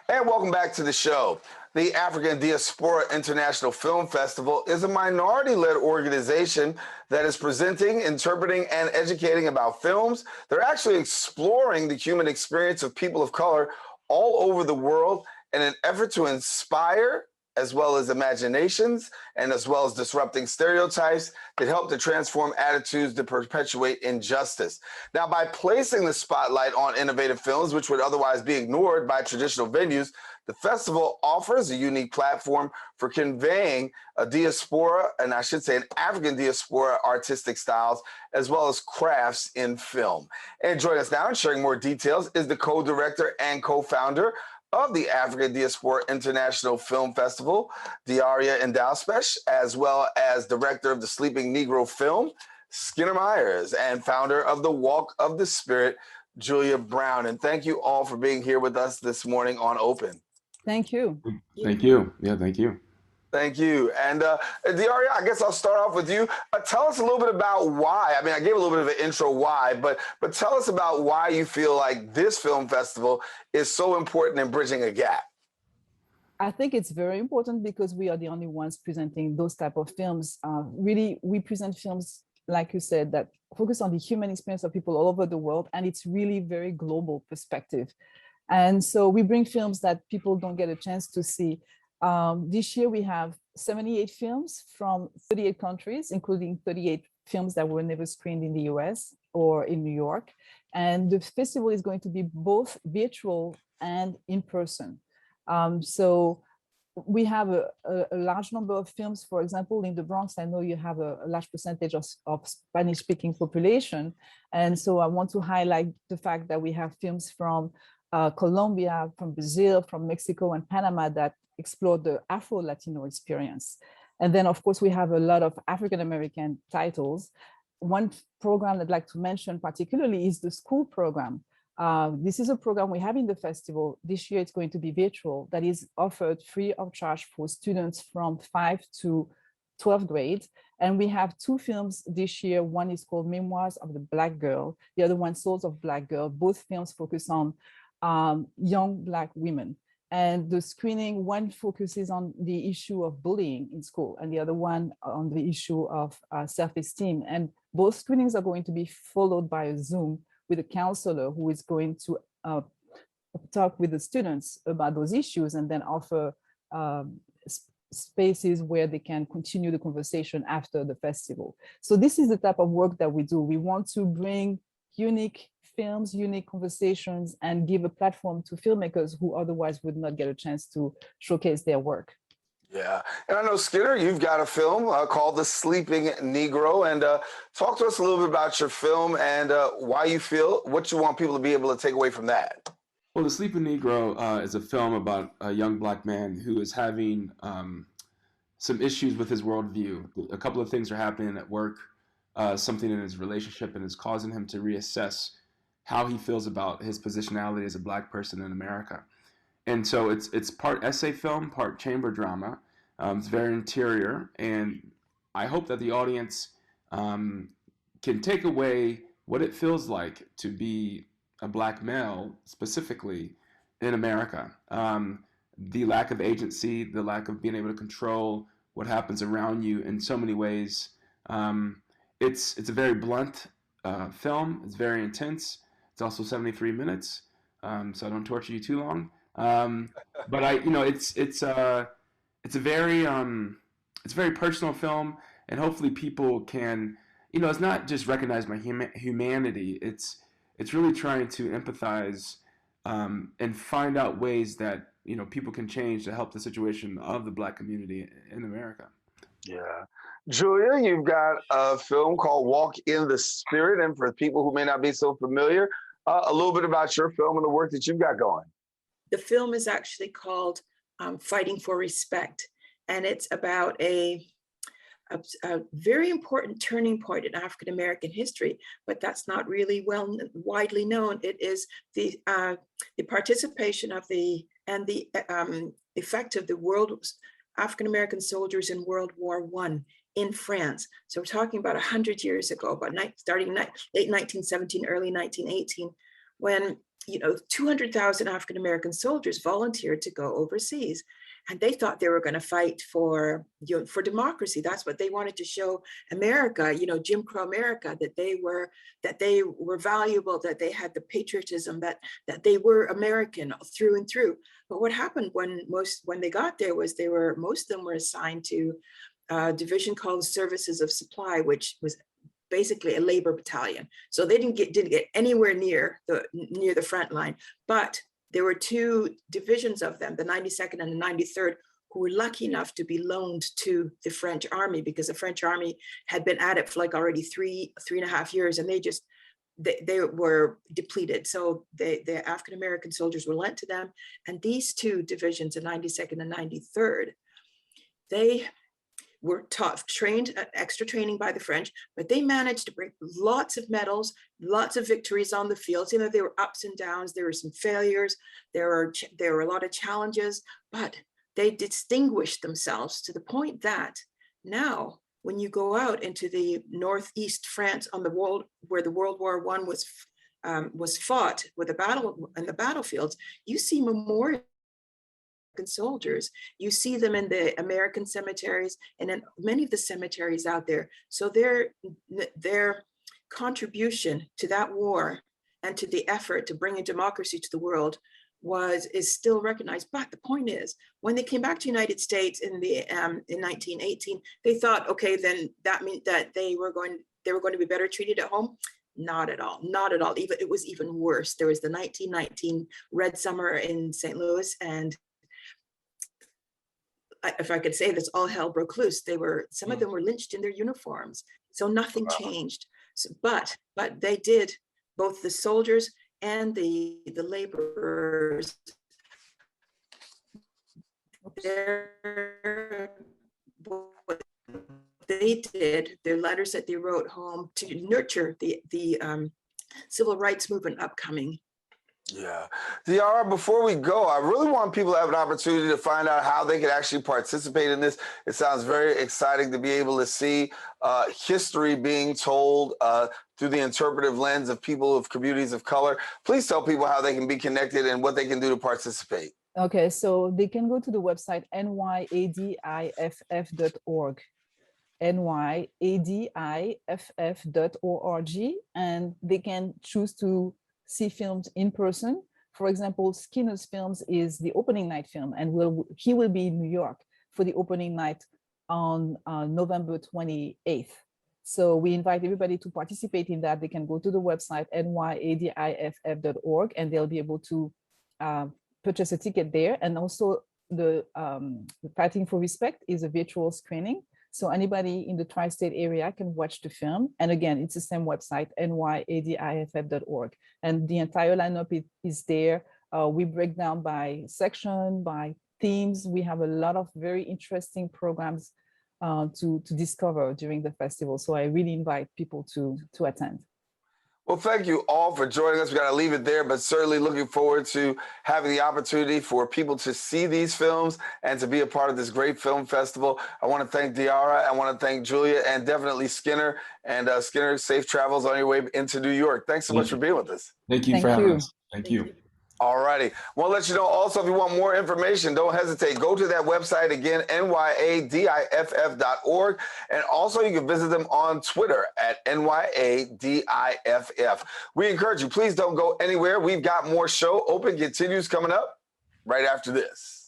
And welcome back to the show. The African Diaspora International Film Festival is a minority-led organization that is presenting, interpreting, and educating about films. They're actually exploring the human experience of people of color all over the world in an effort to inspire, as well as imaginations, and as well as disrupting stereotypes that help to transform attitudes to perpetuate injustice. Now, by placing the spotlight on innovative films, which would otherwise be ignored by traditional venues, the festival offers a unique platform for conveying a diaspora, and I should say an African diaspora artistic styles, as well as crafts in film. And joining us now and sharing more details is the co-director and co-founder of the African Diaspora International Film Festival, Diarah N'Daw-Spech, as well as director of the Sleeping Negro film, Skinner Myers, and founder of the Walk of the Spirit, Julia Browne. And thank you all for being here with us this morning on Open. Thank you. Thank you. Yeah, thank you. Thank you. And Diarah, I guess I'll start off with you. Tell us a little bit about why. I mean, I gave a little bit of an intro why, but tell us about why you feel like this film festival is so important in bridging a gap. I think it's very important because we are the only ones presenting those type of films. Really, we present films, like you said, that focus on the human experience of people all over the world, and it's really very global perspective. And so we bring films that people don't get a chance to see. This year we have 78 films from 38 countries, including 38 films that were never screened in the US or in New York. And the festival is going to be both virtual and in person. So we have a large number of films. For example, in the Bronx, I know you have a large percentage of Spanish-speaking population. And so I want to highlight the fact that we have films from Colombia, from Brazil, from Mexico, and Panama that explore the Afro-Latino experience. And then, of course, we have a lot of African-American titles. One program I'd like to mention particularly is the school program. This is a program we have in the festival. This year, it's going to be virtual, that is offered free of charge for students from 5 to 12th grade. And we have two films this year. One is called Memoirs of the Black Girl. The other one, Souls of Black Girl. Both films focus on young Black women. And the screening, one focuses on the issue of bullying in school, and the other one on the issue of self-esteem. And both screenings are going to be followed by a Zoom with a counselor who is going to talk with the students about those issues and then offer spaces where they can continue the conversation after the festival. So this is the type of work that we do. We want to bring unique films, unique conversations, and give a platform to filmmakers who otherwise would not get a chance to showcase their work. Yeah, and I know, Skinner, you've got a film called The Sleeping Negro, and talk to us a little bit about your film and why you feel, what you want people to be able to take away from that. Well, The Sleeping Negro is a film about a young Black man who is having some issues with his worldview. A couple of things are happening at work, something in his relationship, and is causing him to reassess how he feels about his positionality as a Black person in America. And so it's part essay film, part chamber drama. It's very interior, and I hope that the audience can take away what it feels like to be a Black male, specifically in America. The lack of agency, the lack of being able to control what happens around you in so many ways. It's a very blunt film. It's very intense. It's also 73 minutes, so I don't torture you too long. But it's a very personal film, and hopefully people can, it's not just recognize my humanity. It's really trying to empathize and find out ways that people can change to help the situation of the Black community in America. Yeah. Julia, you've got a film called Walk in the Spirit, and for people who may not be so familiar, a little bit about your film and the work that you've got going. The film is actually called Fighting for Respect, and it's about a very important turning point in African American history, but that's not really widely known. It is the participation of the effect of the African American soldiers in World War I in France. So we're talking about 100 years ago, but starting late 1917, early 1918, when 200,000 African-American soldiers volunteered to go overseas. And they thought they were going to fight for, for democracy. That's what they wanted to show America, Jim Crow America, that they were valuable, that they had the patriotism, that they were American through and through. But what happened when they got there was most of them were assigned to a division called Services of Supply, which was basically a labor battalion. So they didn't get anywhere near the front line. But there were two divisions of them, the 92nd and the 93rd, who were lucky enough to be loaned to the French army, because the French army had been at it for like already three and a half years, and they were depleted. So the African-American soldiers were lent to them. And these two divisions, the 92nd and 93rd, they were trained, extra training by the French, but they managed to bring lots of medals, lots of victories on the fields. There were ups and downs, there were some failures, there were a lot of challenges, but they distinguished themselves to the point that now, when you go out into the northeast France on the world, where the World War I was fought with the battlefields, you see memorials soldiers. You see them in the American cemeteries and in many of the cemeteries out there. So their contribution to that war and to the effort to bring in democracy to the world is still recognized. But the point is, when they came back to the United States in 1918, they thought, okay, then that meant that they were going to be better treated at home. Not at all. Not at all. It was even worse. There was the 1919 Red Summer in St. Louis, and if I could say this, all hell broke loose. Some of them were lynched in their uniforms. So nothing changed. So, but they did, both the soldiers and the laborers, what they did, their letters that they wrote home to nurture the civil rights movement upcoming. Yeah. Diarah, before we go, I really want people to have an opportunity to find out how they can actually participate in this. It sounds very exciting to be able to see history being told through the interpretive lens of people of communities of color. Please tell people how they can be connected and what they can do to participate. Okay, so they can go to the website nyadiff.org, nyadiff.org, and they can choose to see films in person. For example, Skinner's Films is the opening night film, and he will be in New York for the opening night on November 28th. So we invite everybody to participate in that. They can go to the website nyadiff.org, and they'll be able to purchase a ticket there. And also the Fighting for Respect is a virtual screening. So anybody in the tri-state area can watch the film. And again, it's the same website, nyadiff.org. And the entire lineup is there. We break down by section, by themes. We have a lot of very interesting programs to discover during the festival. So I really invite people to attend. Well, thank you all for joining us. We got to leave it there, but certainly looking forward to having the opportunity for people to see these films and to be a part of this great film festival. I want to thank Diarah, I want to thank Julia, and definitely Skinner. And Skinner, safe travels on your way into New York. Thanks so much for being with us. Thank you for having us. Thank you. All righty. Want to let you know also, if you want more information, don't hesitate. Go to that website again, nyadiff.org. And also you can visit them on Twitter at nyadiff. We encourage you, please don't go anywhere. We've got more show. Open continues coming up right after this.